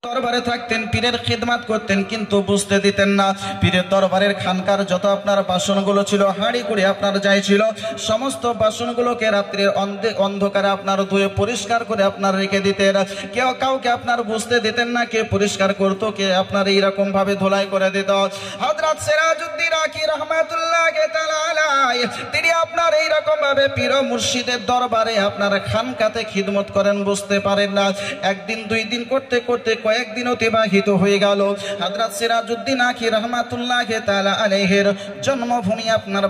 দরবারে থাকতেন, পীরের খিদমত করতেন, কিন্তু বুঝতে দিতেন না। পীরের দরবারের খানকার যত আপনার বাসনগুলো ছিল, হাঁড়ি করে আপনার যাই ছিল, সমস্ত বাসনগুলোকে রাত্রির অন্ধকারে আপনার ধুয়ে পরিষ্কার করে আপনার রেখে দিতেন। কেউ কাউকে আপনার বুঝতে দিতেন না কে পরিষ্কার করতো, কে আপনার এইরকম ভাবে ধোলাই করে দিত। হযরত সিরাজউদ্দিন আকি রহমাতুল্লাহ তাআলা আলাইহি তিনি আপনার এইরকম ভাবে পীর মুর্শিদের দরবারে আপনার খানকাতে খিদমত করেন, বুঝতে পারেন না। একদিন দুই দিন করতে করতে কয়েকদিন অতিবাহিত হয়ে গেল। হযরত সিরাজউদ্দিন আকি রহমাতুল্লাহ তাআলা আলাইহির জন্মভূমি আপনার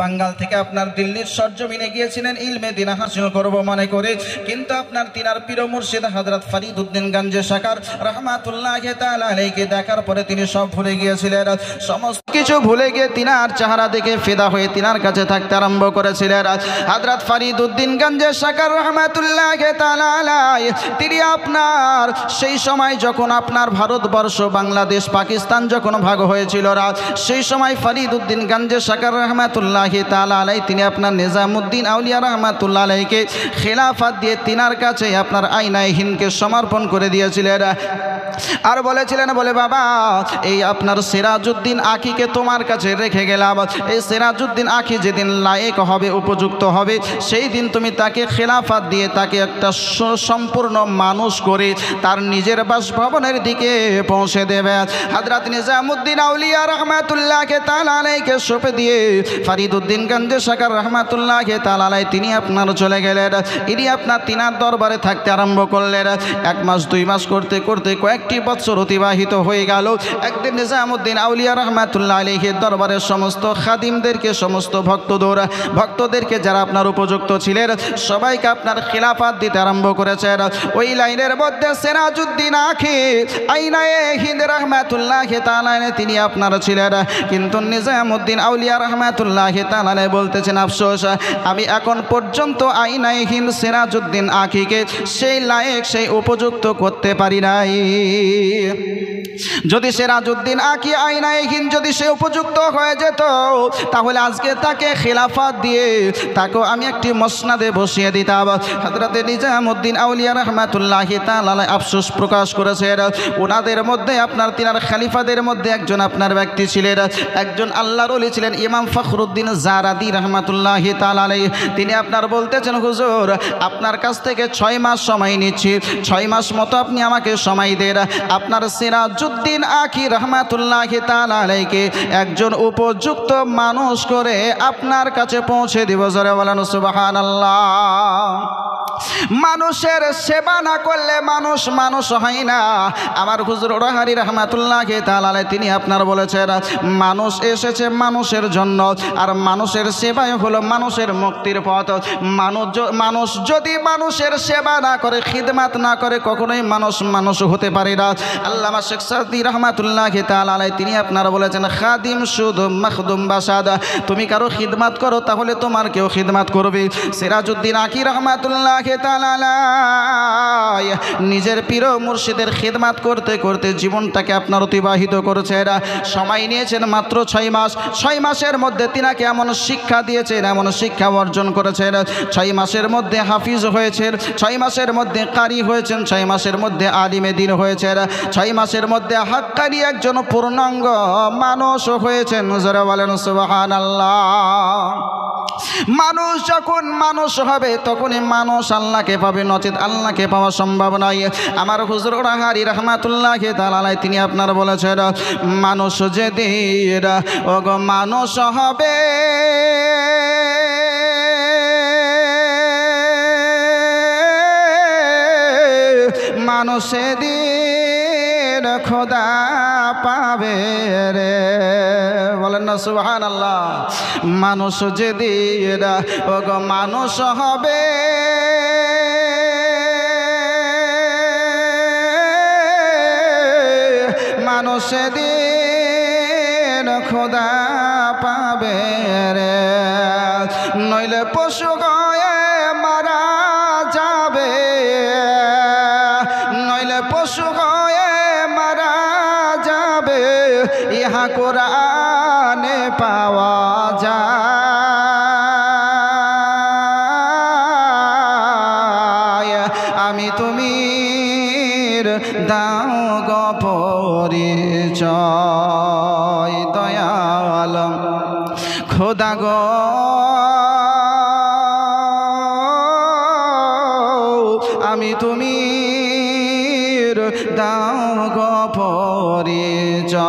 বাঙ্গাল থেকে আপনার দিল্লির সরজমিনে গিয়েছিলেন ইলমে দিন হাসিল করব মনে করে, কিন্তু আপনার তিনার পীর মুর্শিদ হযরত ফরিদউদ্দিন গঞ্জে শাকার রহমাতুল্লাহ তাআলা আলাইহি দেখার পরে তিনি সব ভুলে গিয়েছিলেন। সমস্ত কিছু ভুলে গিয়ে তিনার চেহারা দেখে ফিদা হয়ে তিনার কাছে থাকতে আরম্ভ করেছিলেন। হযরত ফরিদউদ্দিন গঞ্জে শাকার রহমাতুল্লাহ তাআলা আলাইহি তিনি আপনার সেই সময় যখন আপনার ভারতবর্ষ, বাংলাদেশ, পাকিস্তান যখন ভাগ হয়েছিল, সেই সময় ফরিদউদ্দিন গঞ্জে শাকার রহমাতুল্লাহ তাআলা আলাইহি তিনি আপনার নিজামউদ্দিন আউলিয়া রহমাতুল্লাহ আলাইহিকে খেলাফত দিয়ে তিনার কাছে আপনার আয়নায়ে হিন্দকে সমর্পণ করে দিয়েছিলেন। আর বলেছিলেন, বলে বাবা এই আপনার সিরাজউদ্দিন আকিকে তোমার কাছে রেখে গেলাম, এই সিরাজউদ্দিন আকি যেদিন লায়েক হবে, উপযুক্ত হবে, সেই দিন তুমি তাকে খেলাফত দিয়ে তাকে একটা সম্পূর্ণ মানুষ করে তার নিজের বাসভবনের দিকে পৌঁছে দেবে। হযরত নিজামউদ্দিন আউলিয়া রহমাতুল্লাহ তাআলা আলাইহিকে সঁপে দিয়ে ফরিদউদ্দিন গঞ্জে শাকার রহমাতুল্লাহ তাআলা আলাইহি তিনি আপনার চলে গেলেন। ইনি আপনার তিনার দরবারে থাকতে আরম্ভ করলেন। এক মাস দুই মাস করতে করতে কয়েকটি বছর অতিবাহিত হয়ে গেল। একদিন নিজামউদ্দিন আউলিয়া রহমাতুল্লাহ আলাইহির দরবারের সমস্ত খাদিমদেরকে, সমস্ত ভক্তদেরকে যারা আপনার উপযুক্ত ছিলেন সবাইকে আপনার খিলাফত দিতে আরম্ভ করেছেন। ওই লাইনের মধ্যে সিরাজউদ্দিন আকি আয়নায়ে হিন্দ রহমাতুল্লাহ তাআলা আলাইহি তিনি আপনার ছিলেন। কিন্তু নিজামউদ্দিন আউলিয়া রহমাতুল্লাহ তাআলা আলাইহি বলতেছেন, আফসোস আমি এখন পর্যন্ত আয়নায়ে হিন্দ সিরাজউদ্দিন আকিকে সেই লায়েক, সেই উপযুক্ত করতে পারি নাই। যদি সিরাজউদ্দিন আকি আয়নায়ে হিন্দ যদি সে উপযুক্ত হয়ে যেত, তাহলে আজকে তাকে খেলাফত দিয়ে তাকেও আমি একটি মসনাদে বসিয়ে দিতাম। হযরত নিজামউদ্দিন আউলিয়া রহমাতুল্লাহ তাআলা আলাইহি আফসোস প্রকাশ করেছেন। ওনাদের মধ্যে আপনার তিনার খলিফাদের মধ্যে একজন আপনার ব্যক্তি ছিলেন, একজন আল্লাহর ওলি ছিলেন, ইমাম ফখরুদ্দিন জারাদি রহমাতুল্লাহ তাআলা আলাইহি। তিনি আপনার বলতেছেন, হুজুর আপনার কাছ থেকে 6 মাস সময় নিচ্ছি, 6 মাস মতো আপনি আমাকে সময় দেন। আপনার সিরাজউদ্দিন আকি রহমাতুল্লাহ তাআলা আলাইহিকে একজন উপযুক্ত মানুষ করে আপনার কাছে পৌঁছে দিব। জোরে বলেন সুবহানাল্লাহ। মানুষের সেবা না করলে মানুষ হয় না। আমার হুজুর ওরাহারি রহমাতুল্লাহ তাআলা আলাইহি তিনি আপনার বলেছেন, মানুষ এসেছে মানুষের জন্য, আর মানুষের সেবাই হলো মানুষের মুক্তির পথ। মানুষ যদি মানুষের সেবা না করে, খিদমত না করে, কখনোই মানুষ হতে পারে না। আল্লামা শেখ সাদি রহমাতুল্লাহ তাআলা আলাইহি তিনি আপনার বলেছেন, খাদিম শুধু মখদুম বাসাদ, তুমি কারো খিদমত করো তাহলে তোমার কেউ খিদমত করবে। সিরাজউদ্দিন আকি রহমাতুল্লাহ তাআলা আলাইহি নিজের পীর মুর্শিদের খিদমত করতে করতে জীবনটাকে আপনার অতিবাহিত করেছেন। সময় নিয়েছেন মাত্র 6 মাস। 6 মাসের মধ্যে তিনাকে এমন শিক্ষা দিয়েছেন, এমন শিক্ষা অর্জন করেছেন। 6 মাসের মধ্যে হাফিজ হয়েছেন, 6 মাসের মধ্যে কারি হয়েছেন, 6 মাসের মধ্যে আলিমে দ্বীন হয়েছেন, 6 মাসের মধ্যে হাক্কানি একজন পূর্ণাঙ্গ মানুষ হয়েছেন। জোরে বলেন সুবহানাল্লাহ। মানুষ যখন মানুষ হবে তখনই মানুষ আল্লাহকে পাবে, নচেত আল্লাহকে পাওয়া সম্ভব নয়। আমার হুজুর ওরাহারি রহমাতুল্লাহ তাআলা আলাইহি তিনি আপনার বলেছেন, মানুষ যেদিন ওগো মানুষ হবে, মানুষ সেদিন খোদা পাবে রে। বলেন না সুবহানাল্লাহ। মানুষ যেদিন ওগো মানুষ হবে, মানুষ সেদিন খোদা পাবে রে। নইলে পশু হয়ে মারা যাবে, নইলে পশু হয়ে মারা যাবে, ইহা কোরআনে পাওয়া যায়। আমি তুমি দাও গো পরিচয় দয়াল খোদা গো আমি তুমি দাও গো পরিচয়।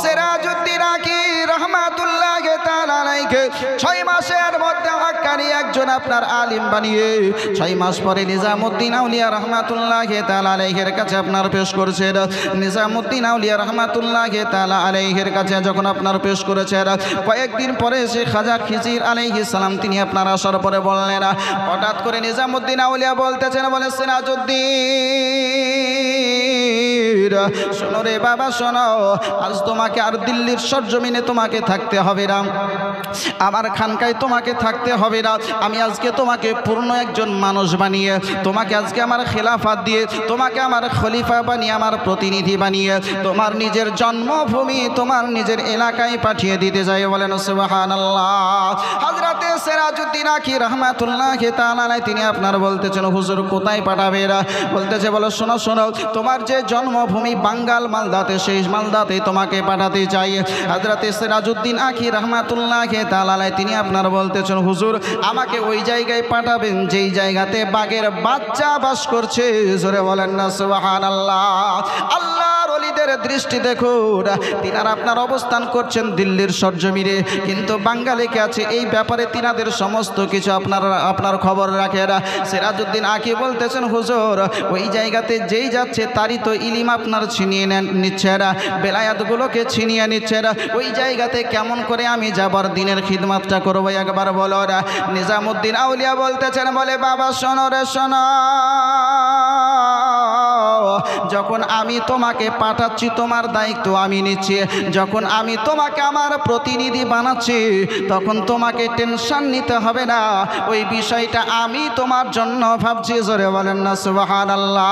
সিরাজউদ্দিন আকি রহমাতুল্লাহ তাআলা আলাইহি 6 মাসের মধ্যে হাক্কানি একজন আপনার আলিম বানিয়ে 6 মাস পরে নিজামউদ্দিন আউলিয়া রহমাতুল্লাহ তাআলা আলাইহির কাছে আপনার পেশ করেছেন। নিজামউদ্দিন আউলিয়া রহমাতুল্লাহ তাআলা আলাইহির কাছে যখন আপনার পেশ করেছেন, কয়েকদিন পরে সে খাজা খিজির আলাইহিস সালাম তিনি আপনার আসার পরে বললেন, হঠাৎ করে নিজামউদ্দিন আউলিয়া বলতেছেন, বলে সিরাজউদ্দিন শোনো রে বাবা শোনো, আজ তোমাকে আর দিল্লির সরজমিনে তোমাকে থাকতে হবে না, আমার খানকায় তোমাকে থাকতে হবে না। আমি আজকে তোমাকে পূর্ণ একজন মানুষ বানিয়ে, তোমাকে আজকে আমার খেলাফত দিয়ে, তোমাকে আমার খলিফা বানিয়ে, আমার প্রতিনিধি বানিয়ে তোমার নিজের জন্মভূমি, তোমার নিজের এলাকায় পাঠিয়ে দিতে যাই। বলেন সুবহানাল্লাহ। হযরতে সিরাজউদ্দিন আকি রাহমাতুল্লাহ তাআলা আলাইহি তিনি আপনার বলতেছেন, হুজুর কোথায় পাঠাবে? বলতেছে, বলো শোনো শোনো, তোমার যে জন্মভূমি বাঙ্গাল মালদাতে, সেই মালদাতে তোমাকে পাঠাতে চাই। হযরতে সিরাজউদ্দিন আকি রাহমাতুল্লাহ তাআলা আলাইহি তিনি আপনার বলতেছেন, হুজুর আমাকে ওই জায়গায় পাঠাবেন যেই জায়গাতে বাঘের বাচ্চা বাস করছে। জোরে বলেন না সুবহানাল্লাহ। আল্লাহর ওলিদের দৃষ্টি দেখুন, তিনারা আপনার অবস্থান করছেন দিল্লির সরজমিনে, কিন্তু বাঙ্গালে কে আছে এই ব্যাপারে তিনাদের সমস্ত কিছু আপনার খবর রাখে। সিরাজউদ্দিন আকি বলতেছেন, হুজুর ওই জায়গাতে যেই যাচ্ছে তারই তো ইলিম আপনার ছিনিয়ে নিচ্ছে, বেলায়াতগুলোকে ছিনিয়ে নিচ্ছে। ওই জায়গাতে কেমন করে আমি যাবার দিনের খিদমতটা করবো একবার বলো। নিজামউদ্দিন আউলিয়া বলতেছেন, বলে বাবা শোনো রে শোনো, যখন আমি তোমাকে পাঠাচ্ছি তোমার দায়িত্ব আমি নিচ্ছি, যখন আমি তোমাকে আমার প্রতিনিধি বানাচ্ছি তখন তোমাকে টেনশন নিতে হবে না, ওই বিষয়টা আমি তোমার জন্য ভাবছি। জোরে বলেন না সুবহানাল্লাহ।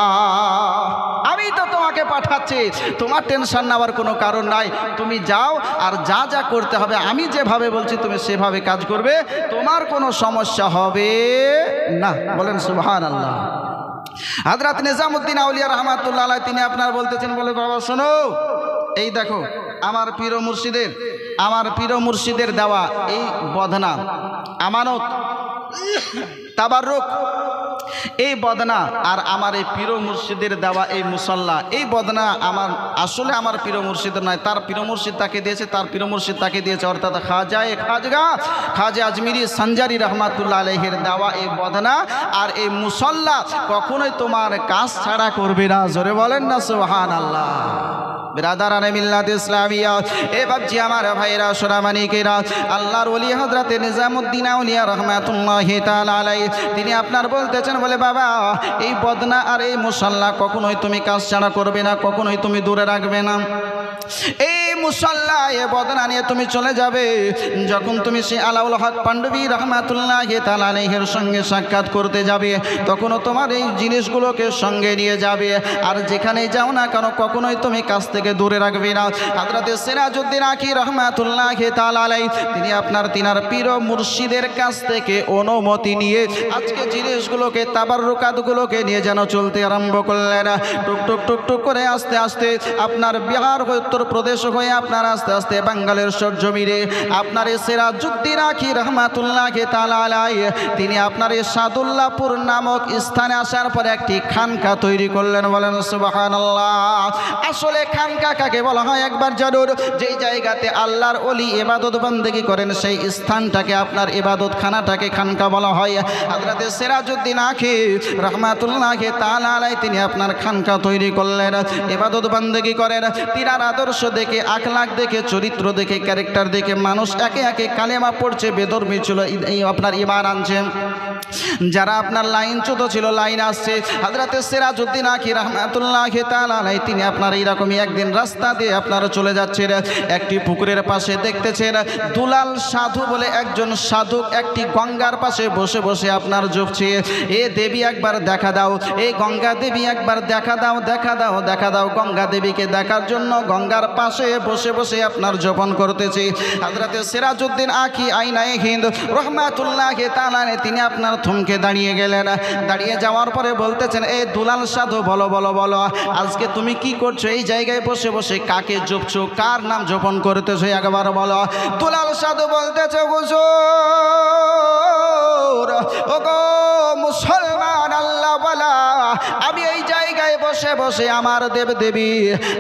আমি তো তোমাকে পাঠাচ্ছি, তোমার টেনশন নেওয়ার কোনো কারণ নাই। তুমি যাও আর যা যা করতে হবে আমি যেভাবে বলছি তুমি সেভাবে কাজ করবে, তোমার কোনো সমস্যা হবে না। বলেন সুবহানাল্লাহ। হযরত নিজামউদ্দিন আউলিয়া রহমাতুল্লাহ আলাইহি তিনি আপনার বলতেছেন, বলে বাবা শোনো, এই দেখো আমার পীর মুর্শিদের দেওয়া এই বদনা, আমানত, তাবাররুক, এই বদনা আর আমার এই পীর মুর্শিদের দেওয়া এই মুসল্লা, এই বদনা আমার আসলে আমার পীর মুর্শিদের নয়, তার পীর মুর্শিদ তাকে দিয়েছে, তার পীর মুর্শিদ তাকে দিয়েছে, অর্থাৎ খাজা আজমিরি সঞ্জারি রহমাতুল্লাহ আলাইহির দেওয়া এই বদনা আর এই মুসল্লা কখনোই তোমার কাজ ছাড়া করবে না। জোরে বলেন না সুবহানাল্লাহ। বিরাদারানে মিল্লাত ইসলামিয়া, এ বাপজি আমার ভাইরা সোনামানিকেরা, আল্লাহর ওলি হযরতে নিজামউদ্দিন আউলিয়া রাহমাতুল্লাহি তাআলা আলাইহি তিনি আপনার বলতেছেন, বলে বাবা এই বদনা আর এই মুসাল্লা কখনোই তুমি কাজ ছাড়া করবে না, কখনোই তুমি দূরে রাখবে না। এই মুসাল্লা এ বদনা নিয়ে তুমি চলে যাবে, যখন তুমি সেই আলাউল হক পাণ্ডবী রহমাতুল্লাহি তাআলা আলাইহির সঙ্গে সাক্ষাৎ করতে যাবে তখনও তোমার এই জিনিসগুলোকে সঙ্গে নিয়ে যাবে, আর যেখানে যাও না কেন কখনোই তুমি কাছ থেকে দূরে রাখবে না। হযরতে সিরাজউদ্দিন আকি রাহমাতুল্লাহি তাআলা আলাইহি তিনি তিনার পীর মুর্শিদের কাছ থেকে অনুমতি নিয়ে আজকে জিনিসগুলোকে তাবাররুকাতগুলোকে নিয়ে যেন চলতে আরম্ভ করলেন। টুক টুক টুক টুক করে আস্তে আস্তে আপনার বিহার উত্তর প্রদেশ হয়ে আপনার আস্তে আস্তে বাঙ্গালের সরজমিনে আপনার এই সিরাজউদ্দিন আকি রাহমাতুল্লাহি তাআলা আলাইহি তিনি আপনার এই সাদুল্লাহপুর নামক স্থানে আসার পরে একটি খানকা তৈরি করলেন। বলেন সুবহানাল্লাহ। আসলে খানকা কাকে বলা হয় একবার জানুন, যেই জায়গাতে আল্লাহর ওলি ইবাদত বন্দেগী করেন সেই স্থানটাকে আপনার ইবাদত খানাটাকে খানকা বলা হয়। হযরতে সিরাজউদ্দিন আকি রাহমাতুল্লাহি তাআলা আলাইহি তিনি আপনার খানকা তৈরি করলেন, ইবাদত বন্দেগী করেন। তিনার আদর্শ দেখে, আখলাক দেখে, চরিত্র দেখে, ক্যারেক্টার দেখে মানুষ একে একে কালেমা পড়ছে, বেধর্মী ছিল এই আপনার ঈমান আনছে, যারা আপনার লাইনচ্যুত ছিল লাইন আসছে। হযরতে সিরাজউদ্দিন আকি রাহমাতুল্লাহি তাআলা আলাইহি তিনি আপনার এইরকমই একদিন রাস্তা দিয়ে আপনারা চলে যাচ্ছেন, একটি পুকুরের পাশে দেখতেছেন দুলাল সাধু বলে একজন সাধক একটি গঙ্গার পাশে বসে বসে আপনার জপছে, এ দেবী একবার দেখা দাও, এই গঙ্গা দেবী একবার দেখা দাও, দেখা দাও, দেখা দাও। গঙ্গা দেবীকে দেখার জন্য গঙ্গার পাশে বসে বসে আপনার জপন করতেছে। হযরতে সিরাজউদ্দিন আকি আইনায়ে হিন্দ রাহমাতুল্লাহি তাআলা তিনি আপনার থমকে দাঁড়িয়ে গেলেন। দাঁড়িয়ে যাওয়ার পরে বলতেছেন, এই দুলাল সাধু বলো বলো বলো, আজকে তুমি কি করছো এই জায়গায় বসে বসে? কাকে জপছো, কার নাম জপন করতেছো একবার বলো। দুলাল সাধু বলতেছে, হুজুর ওগো মুসলমান আল্লাহ বলা, আমি এই জায়গায় বসে বসে আমার দেব দেবী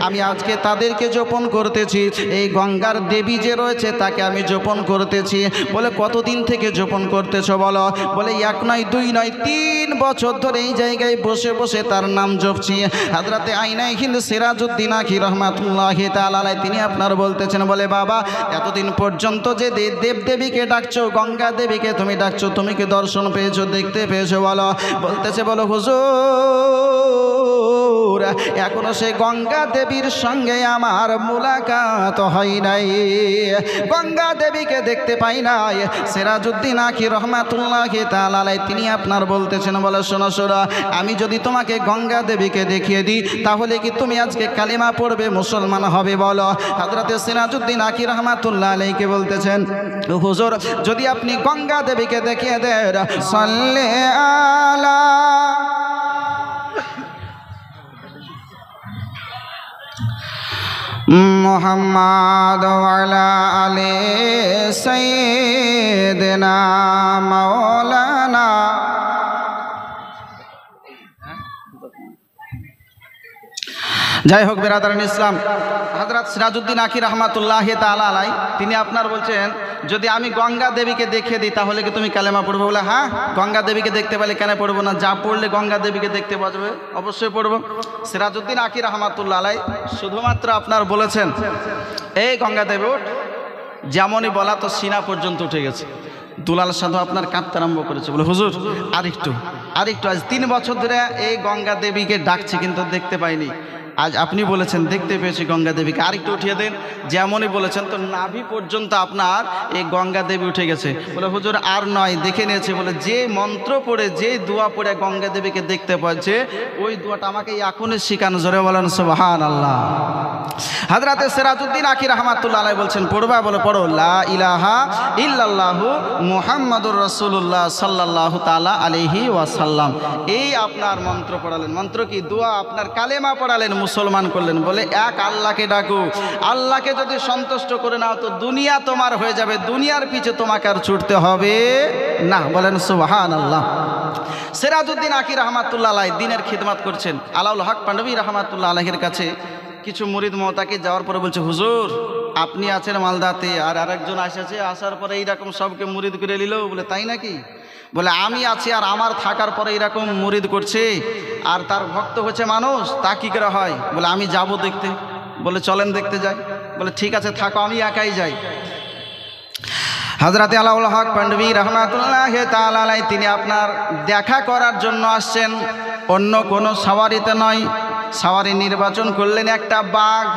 আমি আজকে তাদেরকে জপন করতেছি। এই গঙ্গার দেবী যে রয়েছে তাকে আমি জপন করতেছি। বলে কতদিন থেকে জপন করতেছো বলো? বলে 1 নয় 2 নয় 3 বছর ধরে এই জায়গায় বসে বসে তার নাম জপছি। হযরতে আইনায়ে হিন্দ সিরাজউদ্দিন আখি রহমাতুল্লাহি তাআলা আলাইহি তিনি আপনার বলতেছেন, বলে বাবা এতদিন পর্যন্ত যে দেব দেবীকে ডাকছো, গঙ্গা দেবীকে তুমি ডাকছো, তুমি কি দর্শন পেয়েছো, দেখতে পেয়েছো বলো? বলতেছে, বলো হুজুর এখনো সেই গঙ্গা দেবীর সঙ্গে আমার মুলাকাত হয় নাই, গঙ্গা দেবীকে দেখতে পাই নাই। সিরাজউদ্দিন আখি রহমাতুল্লাহি তাআলা আলাইহি তিনি আপনার বলতেছেন, বলে শোনো শোনো, আমি যদি তোমাকে গঙ্গা দেবীকে দেখিয়ে দিই তাহলে কি তুমি আজকে কালিমা পড়বে, মুসলমান হবে বলো? হযরতে সিরাজউদ্দিন আখি রহমাতুল্লাহি আলাইহি বলতেছেন, হুজুর যদি আপনি গঙ্গা দেবীকে দেখিয়ে দেন, সাল্লি আলা মুহাম্মাদ ওয়া আলা আলি সাইয়্যিদিনা মাওলানা। যাই হোক বিরাদারান ইসলাম, হযরত সিরাজউদ্দিন আখি রহমাতুল্লাহি তাআলা আলাইহি তিনি আপনার বলছেন, যদি আমি গঙ্গা দেবীকে দেখিয়ে দিই তাহলে কি তুমি কালেমা পড়বে? বলে হ্যাঁ, গঙ্গা দেবীকে দেখতে পেলে কেন পড়বো না? যা পড়লে গঙ্গা দেবীকে দেখতে পাবে অবশ্যই পড়বো। সিরাজউদ্দিন আখি রহমাতুল্লাহি আলাইহি শুধুমাত্র আপনার বলেছেন, এই গঙ্গা দেবী উঠ। যেমনই বলা তো সিনা পর্যন্ত উঠে গেছে। দুলাল সাধু আপনার কাঁদতে আরম্ভ করেছে, বলে হুজুর আরেকটু আজ 3 বছর ধরে এই গঙ্গা দেবীকে ডাকছি কিন্তু দেখতে পাইনি, আজ আপনি বলেছেন দেখতে পেয়েছি গঙ্গা দেবীকে, আরেকটু উঠিয়ে দেন। যেমনই বলেছেন তো নাভি পর্যন্ত আপনার এই গঙ্গা দেবী উঠে গেছে। বলে হুজুর আর নয়, দেখে নিয়েছে। বলে যে মন্ত্র পড়ে যে দোয়া পড়ে গঙ্গা দেবীকে দেখতে পাচ্ছে ওই দোয়াটা আমাকে এখনই শিখানো। জোরে বলেন সুবহানাল্লাহ। হযরতে সিরাজউদ্দিন আখি রাহমাতুল্লাহ আলাইহি বলছেন, পড়বা? বলে পড়ো, লা ইলাহা ইল্লাল্লাহু মুহাম্মাদুর রাসূলুল্লাহ সাল্লাল্লাহু তাআলা আলাইহি ওয়াসাল্লাম। এই আপনার মন্ত্র পড়ালেন। মন্ত্র কি? দোয়া, আপনার কালেমা পড়ালেন, মুসলমান করলেন। বলে এক আল্লাহকে ডাকো, আল্লাহকে যদি সন্তুষ্ট করে নাও তো দুনিয়া তোমার হয়ে যাবে, দুনিয়ার পিছে তোমাকে আর ছুটতে হবে না। বলেন সুবহানাল্লাহ। সিরাজউদ্দিন আখি রাহমাতুল্লাহ আলাইহি দ্বীনের খিদমত করছেন। আলাউল হক পান্ডবী রাহমাতুল্লাহ আলাইহির কাছে কিছু মুরিদ মহতাকে যাওয়ার পরে বলছে, হুজুর আপনি আছেন মালদাতে, আর আরেকজন আসেছে, আসার পরে এইরকম সবকে মুরিদ করে নিল। বলে তাই নাকি? বলে আমি আছি আর আমার থাকার পরে এইরকম মুরিদ করছে, আর তার ভক্ত হচ্ছে মানুষ, তা কি করে হয়? বলে আমি যাব দেখতে। বলে চলেন দেখতে যাই। বলে ঠিক আছে থাকো, আমি একাই যাই। হযরতে আলাউল হক পান্ডবী রাহমাতুল্লাহি তাআলা আলাইহি তিনি আপনার দেখা করার জন্য আসছেন, অন্য কোনো সাওয়ারিতে নয়। সাওয়ারি নির্বাচন করলেন একটা বাঘ।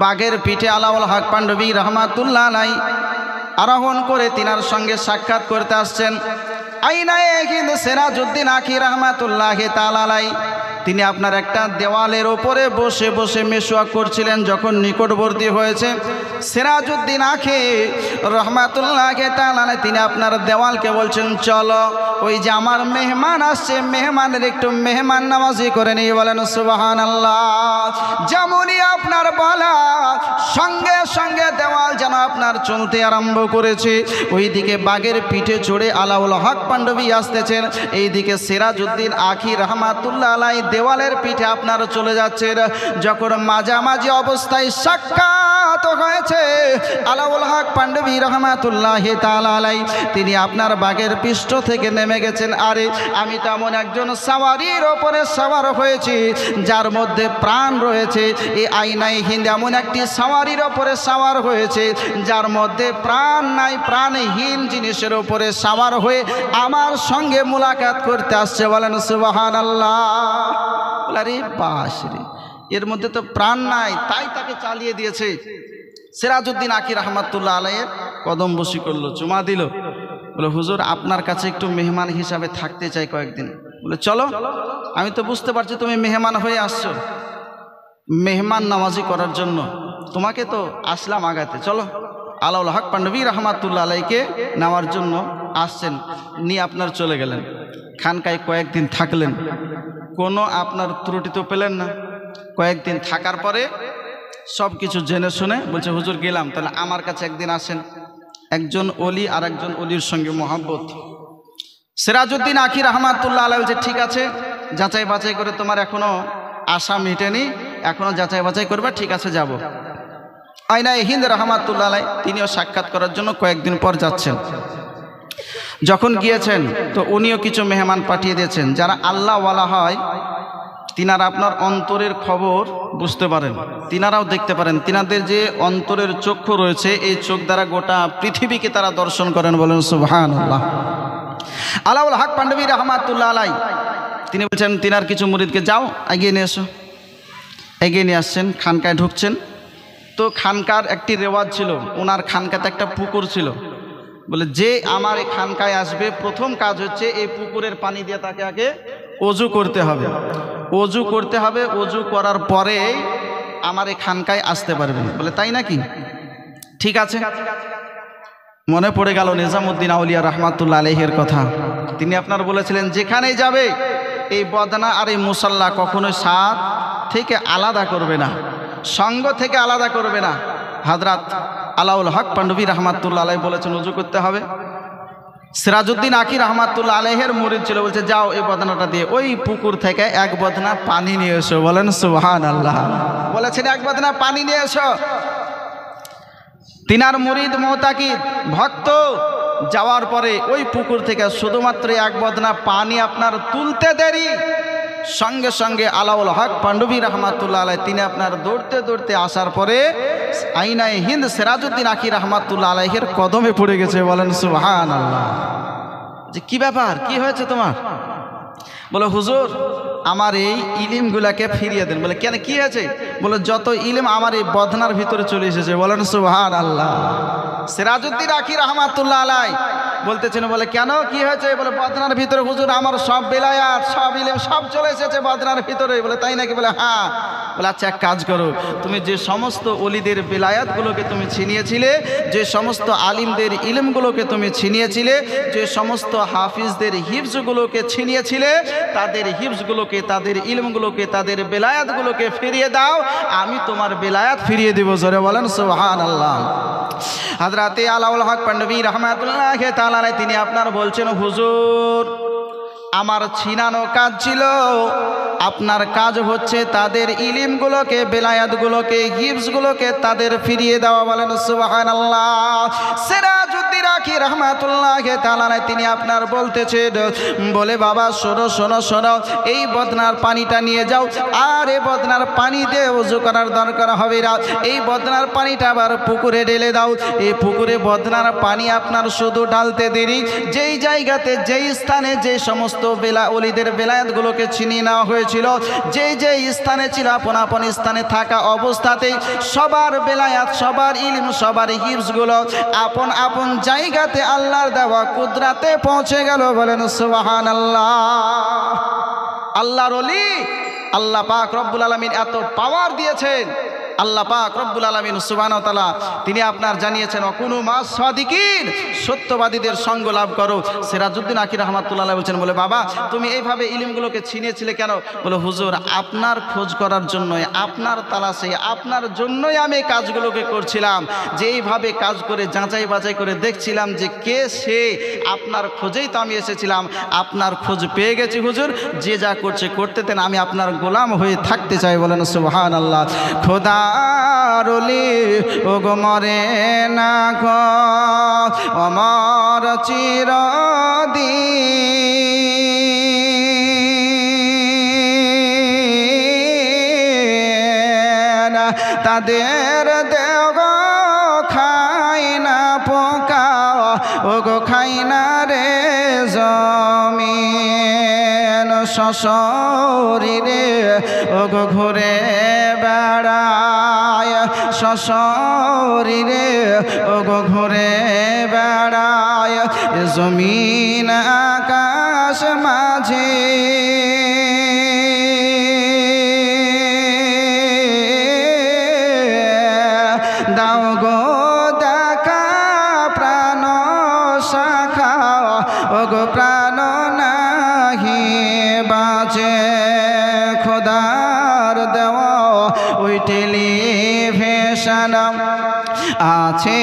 বাঘের পিঠে আলাউল হক পান্ডবী রাহমাতুল্লাহি আলাইহি আরোহণ করে তিনার সঙ্গে সাক্ষাৎ করতে আসছেন। আইনায়ে হিন্দ সিরাজউদ্দিন আখি রাহমাতুল্লাহি তাআলা আলাইহি তিনি আপনার একটা দেওয়ালের ওপরে বসে বসে মেশওয়াক করছিলেন। যখন নিকটবর্তী হয়েছে সিরাজউদ্দিন আখি রহমাতুল্লাহি তাআলা আলাইহি তিনি আপনার দেওয়ালকে বলছেন, চলো ওই যে আমার মেহমান আসছে, মেহমানের একটু মেহমান নামাজি করে নিয়ে। বলেন সুবহানাল্লাহ। যেমনই আপনার বলা সঙ্গে সঙ্গে দেওয়াল যেন আপনার চলতে আরম্ভ করেছে। ওইদিকে বাঘের পিঠে চড়ে আলাউল হক পান্ডবী আসতেছেন, এইদিকে সিরাজউদ্দিন আখি রহমাতুল্লাহি আলাইহি দেওয়ালের পিঠে আপনার চলে যাচ্ছেন। যখন মাঝামাঝি অবস্থায় সাক্ষাৎ হয়েছে আলাউল হক পান্ডবী রহমাতুল্লাহি তাআলা আলাইহি তিনি আপনার বাঘের পৃষ্ঠ থেকে নেমে গেছেন। আরে আমি তো এমন একজন সাওয়ারির ওপরে সাওয়ার হয়েছি যার মধ্যে প্রাণ রয়েছে। এই আইনায়ে হিন্দ এমন একটি সাওয়ারির ওপরে সাওয়ার হয়েছে যার মধ্যে প্রাণ নাই, প্রাণহীন জিনিসের ওপরে সাওয়ার হয়ে আমার সঙ্গে মুলাকাত করতে আসছে। বলেন সুবহানাল্লাহ। আরে বাস রে, এর মধ্যে তো প্রাণ নাই, তাই তাকে চালিয়ে দিয়েছে। সিরাজউদ্দিন আখি রাহমাতুল্লাহ আলাইহি কদম বসি করলো, চুমা দিল। বলে হুজুর আপনার কাছে একটু মেহমান হিসাবে থাকতে চাই কয়েকদিন। বলে চলো, আমি তো বুঝতে পারছি তুমি মেহমান হয়ে আসছো, মেহমান নামাজি করার জন্য, তোমাকে তো আসলাম আগাতে, চলো। আলাউল হক পান্ডবী রাহমাতুল্লাহ আলাইহিকে নেওয়ার জন্য আসছেন, নিয়ে আপনার চলে গেলেন, খানকায় কয়েকদিন থাকলেন, কোনো আপনার ত্রুটি তো পেলেন না। কয়েকদিন থাকার পরে সব কিছু জেনে শুনে বলছে হুজুর গেলাম, তাহলে আমার কাছে একদিন আসেন। একজন অলি আর একজন অলির সঙ্গে মহব্বত। সিরাজউদ্দিন আখি রহমাতুল্লাহ আলাইহি বলছে ঠিক আছে, যাচাই বাছাই করে, তোমার এখনো আশা মিটেনি, এখনো যাচাই বাছাই করবে, ঠিক আছে যাব। আইনায়ে হিন্দ রহমাতুল্লাহ আলাইহি তিনিও সাক্ষাৎ করার জন্য কয়েকদিন পর যাচ্ছেন। যখন গিয়েছেন তো উনিও কিছু মেহমান পাঠিয়ে দিয়েছেন, যারা আল্লাহওয়ালা হয় তিনারা আপনার অন্তরের খবর বুঝতে পারেন, তিনারাও দেখতে পারেন, তিনাদের যে অন্তরের চক্ষু রয়েছে এই চোখ দ্বারা গোটা পৃথিবীকে তারা দর্শন করেন, বলেন সুবহানাল্লাহ। আলাউল হক পান্ডবী রহমাতুল্লাহ আলাইহি তিনি বলছেন তিনার কিছু মুরিদকে, যাও এগিয়ে নিয়ে এসো। এগিয়ে নিয়ে আসছেন, খানকায় ঢুকছেন। তো খানকার একটি রেওয়াজ ছিল, ওনার খানকাতে একটা পুকুর ছিল। বলে যে আমার এই খানকায় আসবে প্রথম কাজ হচ্ছে এই পুকুরের পানি দিয়ে তাকে আগে ওযু করতে হবে, ওযু করতে হবে, ওযু করার পরে আমার এই খানকায় আসতে পারবেন। বলে তাই নাকি, ঠিক আছে। মনে পড়ে গেল নিজামউদ্দিন আউলিয়া রহমাতুল্লাহ আলাইহির কথা। তিনি আপনার বলেছিলেন যেখানেই যাবে এই বদনা আর এই মুসাল্লা কখনোই সাথ থেকে আলাদা করবে না, সঙ্গ থেকে আলাদা করবে না। হযরত আলাউল হক পান্ডবী রহমাতুল্লাহ আলাইহি বলেছেন ওযু করতে হবে। সিরাজউদ্দিন আখি রহমাতুল্লাহ আলাইহির মুরিদ ছিল, বলছে যাও এই বদনাটা দিয়ে ওই পুকুর থেকে এক বদনা পানি নিয়ে এসো, বলেন সুবহানাল্লাহ। বলেছেন এক বদনা পানি নিয়ে এসো। তিনার মুরিদ মুতাকিদ ভক্ত যাওয়ার পরে ওই পুকুর থেকে শুধুমাত্র এক বদনা পানি আপনার তুলতে দেরি, সঙ্গে সঙ্গে আলাউল হক পান্ডবী রহমাতুল্লাহ আলাইহি তিনি আপনার দৌড়তে দৌড়তে আসার পরে আইনায়ে হিন্দ সিরাজউদ্দিন আখি রহমাতুল্লাহ আলাইহির কদমে পড়ে গেছে, বলেন সুবহানাল্লাহ। যে কি ব্যাপার, কি হয়েছে তোমার? বলে হুজুর আমার এই ইলমগুলাকে ফিরিয়ে দেন। বলে কেন, কি হয়েছে? বলে যত ইলম আমার এই বদনার ভিতরে চলে এসেছে, বলেন সুবহানাল্লাহ। সিরাজউদ্দিন আখি রহমাতুল্লাহ আলাইহি বলতেছেন, বলে কেন, কি হয়েছে? বলে বদনার ভিতরে হুজুর আমার সব বেলায়াত সব ইলম সব চলে এসেছে বদনার ভিতরে। বলে তাই নাকি? বলে হ্যাঁ। বলে আচ্ছা এক কাজ করো, তুমি যে সমস্ত ওলিদের বেলায়াতগুলোকে তুমি ছিনিয়েছিলে, যে সমস্ত আলিমদের ইলমগুলোকে তুমি ছিনিয়েছিলে, যে সমস্ত হাফিজদের হিফজগুলোকে ছিনিয়েছিলে, তাদের হিফজগুলোকে, তাদের ইলমগুলোকে, তাদের বেলায়াতগুলোকে ফিরিয়ে দাও, আমি তোমার বেলায়াত ফিরিয়ে দিব। জোরে বলেন সুবহানাল্লাহ। হযরত আলাউল হক পান্ডবী রহমাতুল্লাহ তাআলা আলাইহি তিনি আপনার বলছেন হুজুর আমার ছিনানো কাজ ছিল, আপনার কাজ হচ্ছে তাদের ইলমগুলোকে, বেলায়াতগুলোকে, হিফজগুলোকে তাদের ফিরিয়ে দেওয়া, বলেন সুবহানাল্লাহ। সিরাজউদ্দিন আখি রহমাতুল্লাহ তাআলা আলাইহি তিনি আপনার বলতেছেন, বলে বাবা শোনো শোনো শোনো, এই বদনার পানিটা নিয়ে যাও, আর এই বদনার পানি দিয়ে ওযু করার দরকার হবে না, এই বদনার পানিটা আবার পুকুরে ঢেলে দাও। এই পুকুরে বদনার পানি আপনার শুধু ঢালতে দেরি, যেই জায়গাতে যেই স্থানে যে সমস্ত ওলিদের বেলায়াতগুলোকে ছিনিয়ে নেওয়া হয়েছিল, যেই যেই স্থানে ছিল আপন আপন স্থানে থাকা অবস্থাতেই সবার বেলায়াত, সবার ইলম, সবার হিফজগুলো আপন আপন জায়গাতে আল্লাহর দেওয়া কুদরাতে পৌঁছে গেল, বলেন সুবহানাল্লাহ। আল্লাহর ওলি আল্লাহ পাক রব্বুল আলামিন এত পাওয়ার দিয়েছেন, আল্লাহ পাক রব্বুল আলামিন সুবহানাহু ওয়া তাআলা তিনি আপনার জানিয়েছেন অকুনু মাস সাদিকিন, সত্যবাদীদের সঙ্গ লাভ করো। সিরাজউদ্দিন আখি রহমাতুল্লাহ আলাইহি বলছেন, বলে বাবা তুমি এইভাবে ইলমগুলোকে ছিনিয়েছিলে কেন? বলে হুজুর আপনার খোঁজ করার জন্যই, আপনার তালাশে, আপনার জন্যই আমি এই কাজগুলোকে করছিলাম, যে এইভাবে কাজ করে যাচাই বাছাই করে দেখছিলাম যে কে সে, আপনার খোঁজেই তো আমি এসেছিলাম, আপনার খোঁজ পেয়ে গেছি হুজুর, যে যা করছে করতে দেন, আমি আপনার গোলাম হয়ে থাকতে চাই, বলেন সুবহানাল্লাহ। খোদা রলি ও গো মরে না গো অমর চিরদিন, তাদের দেহ খাই না পোকা ও গো খাই না রে জমিন, সশরীরে ও গো ঘুরে বেড়ায়, সশরীরে ও গো ঘুরে বেড়ায়, জমিন আকাশ মাঝে দাও গো দেখা প্রাণ শাখা টেলিভিশন আছে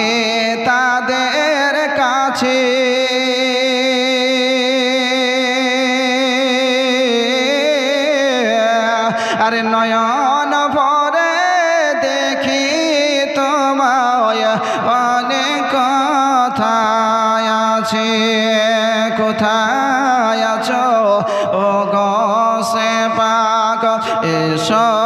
তাদের কাছে, আরে নয়ন ভরে দেখি তোমায় অনেক কথায় আছে। কোথায় আছো ও গো সে পাক এসো